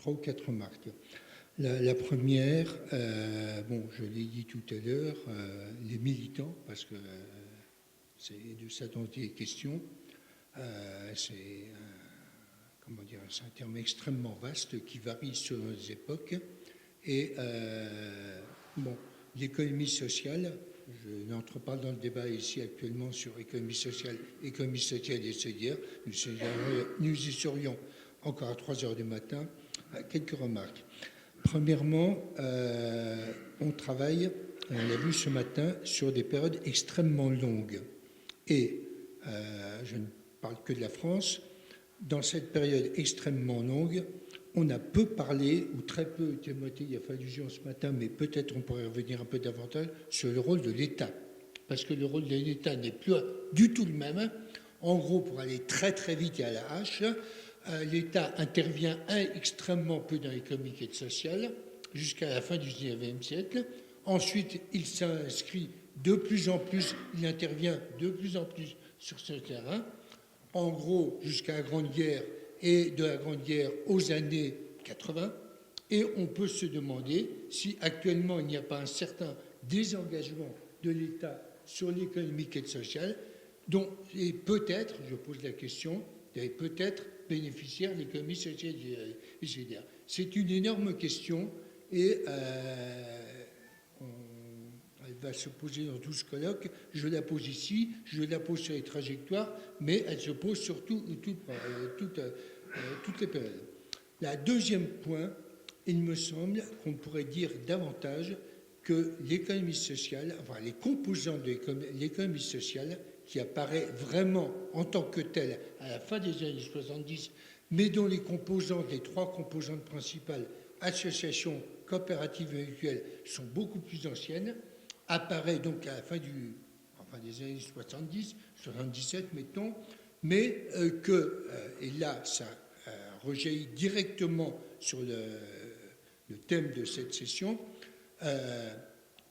trois ou quatre remarques. La première, bon, je l'ai dit tout à l'heure, les militants, parce que c'est de ça dont il est question. C'est comment dire, c'est un terme extrêmement vaste qui varie selon les époques. Et bon, l'économie sociale, je n'entre pas dans le débat ici actuellement sur économie sociale et solidaire. Nous y serions encore à 3 heures du matin. Quelques remarques. Premièrement, on travaille, on l'a vu ce matin, sur des périodes extrêmement longues. Et je ne parle que de la France. Dans cette période extrêmement longue, on a peu parlé, ou très peu, Timothée y a fait allusion ce matin, mais peut-être on pourrait revenir un peu davantage sur le rôle de l'État. Parce que le rôle de l'État n'est plus du tout le même. En gros, pour aller très très vite et à la hache, l'État intervient extrêmement peu dans l'économique et le social, jusqu'à la fin du XIXe siècle. Ensuite, il s'inscrit de plus en plus, il intervient de plus en plus sur ce terrain, en gros jusqu'à la Grande Guerre et de la Grande Guerre aux années 80. Et on peut se demander si actuellement il n'y a pas un certain désengagement de l'État sur l'économique et le social, dont est peut-être, je pose la question, peut-être bénéficiaire l'économie sociale et solidaire. C'est une énorme question et elle va se poser dans tout ce colloque. Je la pose ici, je la pose sur les trajectoires, mais elle se pose sur toutes les périodes. La deuxième point, il me semble qu'on pourrait dire davantage que l'économie sociale, enfin les composants de l'économie sociale, qui apparaît vraiment en tant que telle à la fin des années 70, mais dont les composantes, les trois composantes principales, associations, coopératives et mutuelles, sont beaucoup plus anciennes, apparaît donc à la fin des années 70, 77 mettons, mais et là ça rejaillit directement sur le thème de cette session,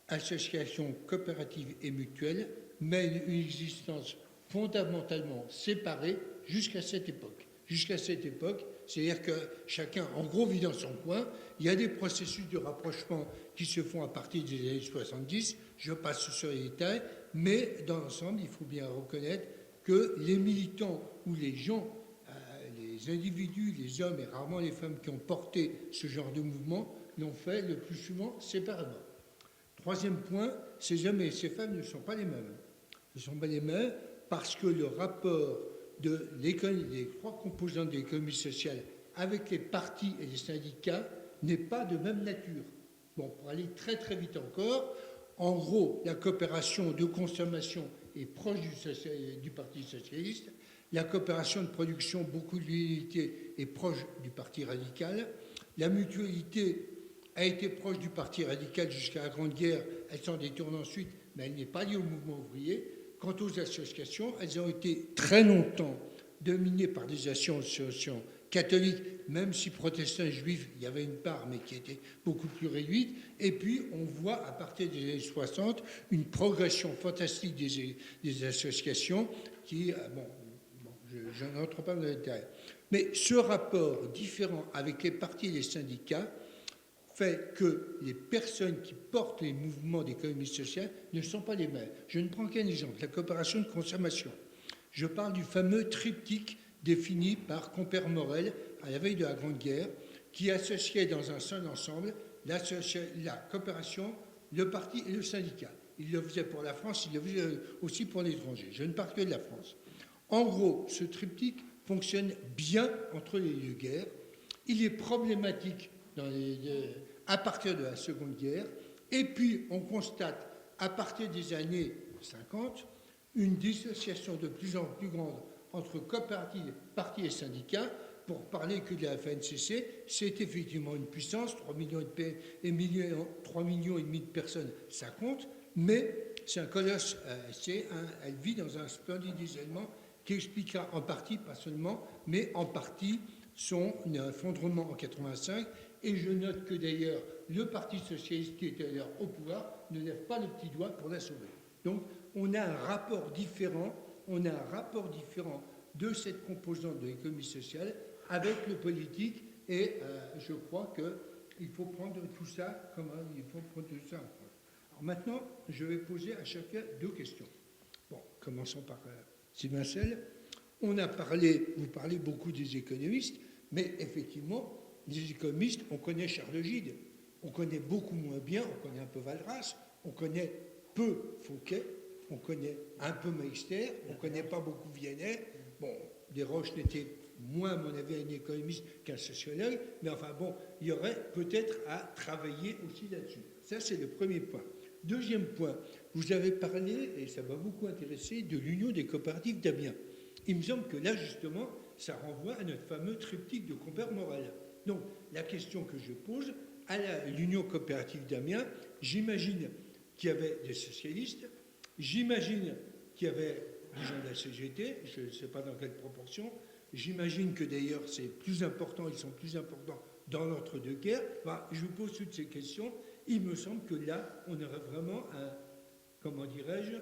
associations, coopératives et mutuelles mènent une existence fondamentalement séparée jusqu'à cette époque. Jusqu'à cette époque, c'est-à-dire que chacun, en gros, vit dans son coin. Il y a des processus de rapprochement qui se font à partir des années 70. Je passe sur les détails, mais dans l'ensemble, il faut bien reconnaître que les militants ou les gens, les individus, les hommes et rarement les femmes qui ont porté ce genre de mouvement, l'ont fait le plus souvent séparément. Troisième point, ces hommes et ces femmes ne sont pas les mêmes. Ne sont pas les mêmes parce que le rapport des trois composantes de l'économie sociale avec les partis et les syndicats n'est pas de même nature. Bon, pour aller très très vite encore, en gros, la coopération de consommation est proche du Parti socialiste, la coopération de production, beaucoup de l'unité, est proche du Parti radical, la mutualité a été proche du Parti radical jusqu'à la Grande Guerre, elle s'en détourne ensuite, mais elle n'est pas liée au mouvement ouvrier. Quant aux associations, elles ont été très longtemps dominées par des associations catholiques, même si protestants et juifs, il y avait une part, mais qui était beaucoup plus réduite. Et puis, on voit à partir des années 60 une progression fantastique des associations qui, je n'entre pas dans le détail. Mais ce rapport différent avec les partis et les syndicats fait que les personnes qui portent les mouvements d'économie sociale ne sont pas les mêmes. Je ne prends qu'un exemple, la coopération de consommation. Je parle du fameux triptyque défini par Compère-Morel à la veille de la Grande Guerre, qui associait dans un seul ensemble la coopération, le parti et le syndicat. Il le faisait pour la France, il le faisait aussi pour l'étranger. Je ne parle que de la France. En gros, ce triptyque fonctionne bien entre les deux guerres. Il est problématique à partir de la Seconde Guerre, et puis on constate à partir des années 50 une dissociation de plus en plus grande entre coopératives, partis et syndicats. Pour parler que de la FNCC, c'est effectivement une puissance, 3,5 millions de personnes, ça compte, mais c'est un colosse, elle vit dans un splendide isolement qui expliquera en partie, pas seulement, mais en partie son effondrement en 85. Et je note que d'ailleurs, le Parti socialiste qui était d'ailleurs au pouvoir ne lève pas le petit doigt pour la sauver. Donc, on a un rapport différent de cette composante de l'économie sociale avec le politique. Et je crois qu'il faut prendre tout ça comme il faut prendre tout ça en compte. Alors maintenant, je vais poser à chacun 2 questions. Bon, commençons par Sylvain Selle. On a parlé, vous parlez beaucoup des économistes, mais effectivement, les économistes, on connaît Charles Gide, on connaît beaucoup moins bien, on connaît un peu Walras, on connaît peu Fouquet, on connaît un peu Meister, on ne connaît pas beaucoup Viennet. Bon, Desroches n'était moins, à mon avis, un économiste qu'un sociologue, mais enfin bon, il y aurait peut-être à travailler aussi là-dessus. Ça, c'est le premier point. Deuxième point, vous avez parlé, et ça m'a beaucoup intéressé, de l'Union des coopératives d'Amiens. Il me semble que là, justement, ça renvoie à notre fameux triptyque de Compère-Morel. Donc, la question que je pose, à l'Union coopérative d'Amiens, j'imagine qu'il y avait des socialistes, j'imagine qu'il y avait des gens de la CGT, je ne sais pas dans quelle proportion, j'imagine que d'ailleurs c'est plus important, ils sont plus importants dans l'entre-deux-guerres. Enfin, je vous pose toutes ces questions. Il me semble que là, on aurait vraiment un, comment dirais-je,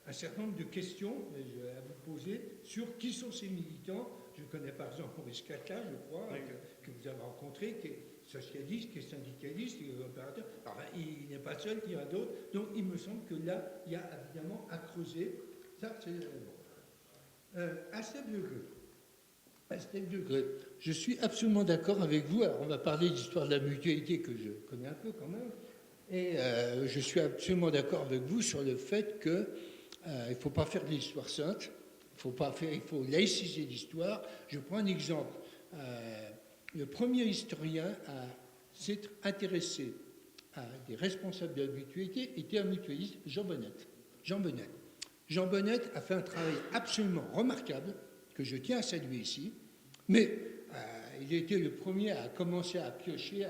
un certain nombre de questions à vous poser sur qui sont ces militants. Je connais par exemple Maurice Cacla, je crois, oui, que vous avez rencontré, qui est socialiste, qui est syndicaliste, qui est opérateur. Alors, il n'est pas seul, il y en a d'autres. Donc il me semble que là, il y a évidemment à creuser. Ça, c'est bon. À Steve Degré, je suis absolument d'accord avec vous. Alors, on va parler d'histoire de la mutualité que je connais un peu quand même. Et je suis absolument d'accord avec vous sur le fait qu'il ne faut pas faire de l'histoire sainte, il faut laïciser l'histoire. Je prends un exemple. Le premier historien à s'être intéressé à des responsables de la mutualité était un mutualiste, Jean Bonnet. Jean Bonnet a fait un travail absolument remarquable, que je tiens à saluer ici, mais il a été le premier à commencer à piocher,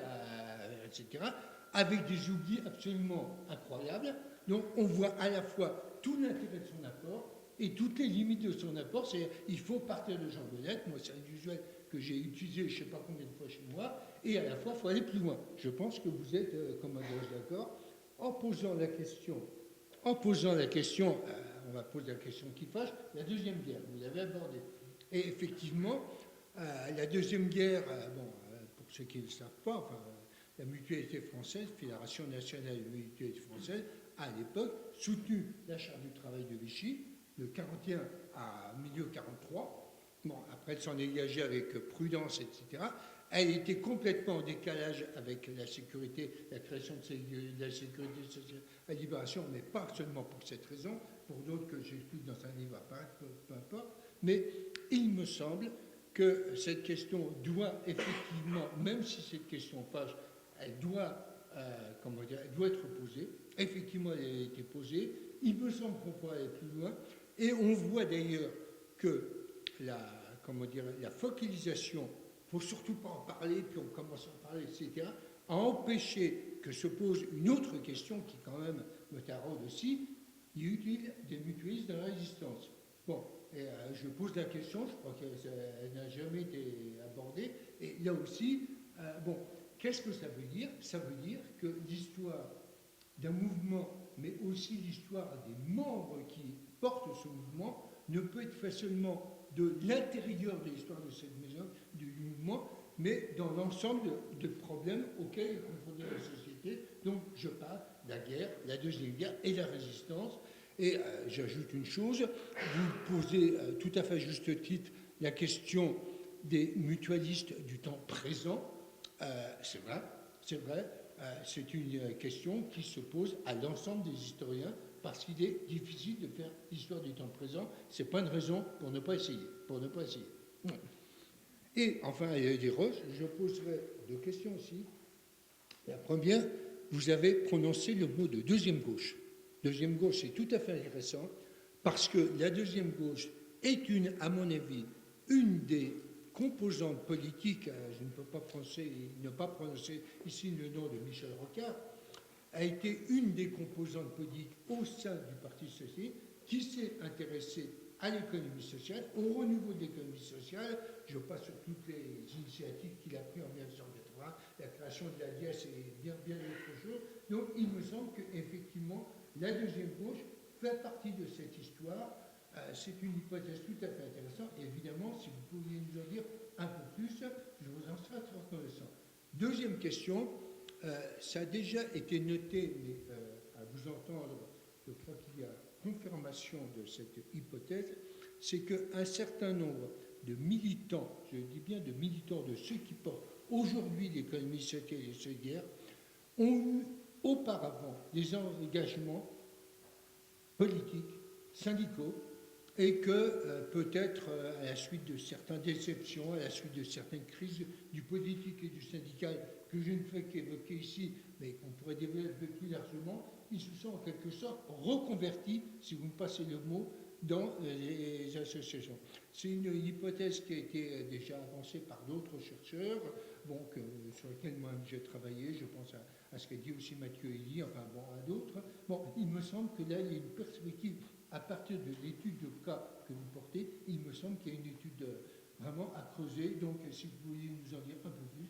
etc., avec des oublis absolument incroyables. Donc on voit à la fois tout l'intérêt de son apport et toutes les limites de son apport. C'est il faut partir de Jean Bonnet, moi c'est un usuel que j'ai utilisé je ne sais pas combien de fois chez moi, et à la fois il faut aller plus loin. Je pense que vous êtes, comment dirais-je, d'accord. En posant la question, on va poser la question qui fâche, la Deuxième Guerre, vous l'avez abordée. Et effectivement, la Deuxième Guerre, pour ceux qui ne le savent pas, enfin, la mutualité française, Fédération nationale de mutualité française, a à l'époque soutenu la charte du travail de Vichy, de 41 à milieu 43. Bon, après elle s'en est dégagée avec prudence, etc. Elle était complètement en décalage avec la sécurité, la création de la sécurité sociale à Libération, mais pas seulement pour cette raison, pour d'autres que j'explique dans un livre à paraître, peu importe. Mais il me semble que cette question doit effectivement, même si cette question fâche, elle doit, elle doit être posée. Effectivement, elle a été posée. Il me semble qu'on peut aller plus loin. Et on voit d'ailleurs que la focalisation, il ne faut surtout pas en parler, puis on commence à en parler, etc., a empêché que se pose une autre question qui quand même me taraude aussi, y a-t-il des mutualistes dans la résistance? Bon, et, je pose la question, je crois qu'elle n'a jamais été abordée, et là aussi, qu'est-ce que ça veut dire? Ça veut dire que l'histoire d'un mouvement, mais aussi l'histoire des membres qui portent ce mouvement, ne peut être fait seulement de l'intérieur de l'histoire de cette maison, du mouvement, mais dans l'ensemble de problèmes auxquels est confrontée la société. Donc je parle de la guerre, la Deuxième Guerre et la résistance. Et j'ajoute une chose, vous posez tout à fait à juste titre la question des mutualistes du temps présent. C'est vrai, c'est une question qui se pose à l'ensemble des historiens parce qu'il est difficile de faire l'histoire du temps présent. Ce n'est pas une raison pour ne pas essayer. Et enfin, il y a des roches, je poserai 2 questions aussi. La première, vous avez prononcé le mot de deuxième gauche. Deuxième gauche, c'est tout à fait intéressant parce que la deuxième gauche est, à mon avis, une des composantes politiques, je ne peux pas ne pas prononcer ici le nom de Michel Rocard, a été une des composantes politiques au sein du Parti socialiste qui s'est intéressée à l'économie sociale, au renouveau de l'économie sociale. Je passe sur toutes les initiatives qu'il a prises en 1980, la création de la DIES et bien d'autres choses. Donc il me semble qu'effectivement, la deuxième gauche fait partie de cette histoire. C'est une hypothèse tout à fait intéressante. Et évidemment, si vous pouviez nous en dire un peu plus, je vous en serais très reconnaissant. Deuxième question, ça a déjà été noté, mais à vous entendre, je crois qu'il y a confirmation de cette hypothèse, c'est qu'un certain nombre de militants, je dis bien de militants, de ceux qui portent aujourd'hui l'économie sociale et solidaire, ont eu auparavant des engagements politiques, syndicaux, et que peut-être à la suite de certaines déceptions, à la suite de certaines crises du politique et du syndical, que je ne fais qu'évoquer ici, mais qu'on pourrait développer plus largement, ils se sont en quelque sorte reconvertis, si vous me passez le mot, dans les associations. C'est une hypothèse qui a été déjà avancée par d'autres chercheurs, bon, sur lesquels moi-même j'ai travaillé, je pense à ce qu'a dit aussi Mathieu Elie, enfin bon, à d'autres. Bon, il me semble que là, il y a une perspective, à partir de l'étude de cas que vous portez, il me semble qu'il y a une étude vraiment à creuser, donc si vous vouliez nous en dire un peu plus,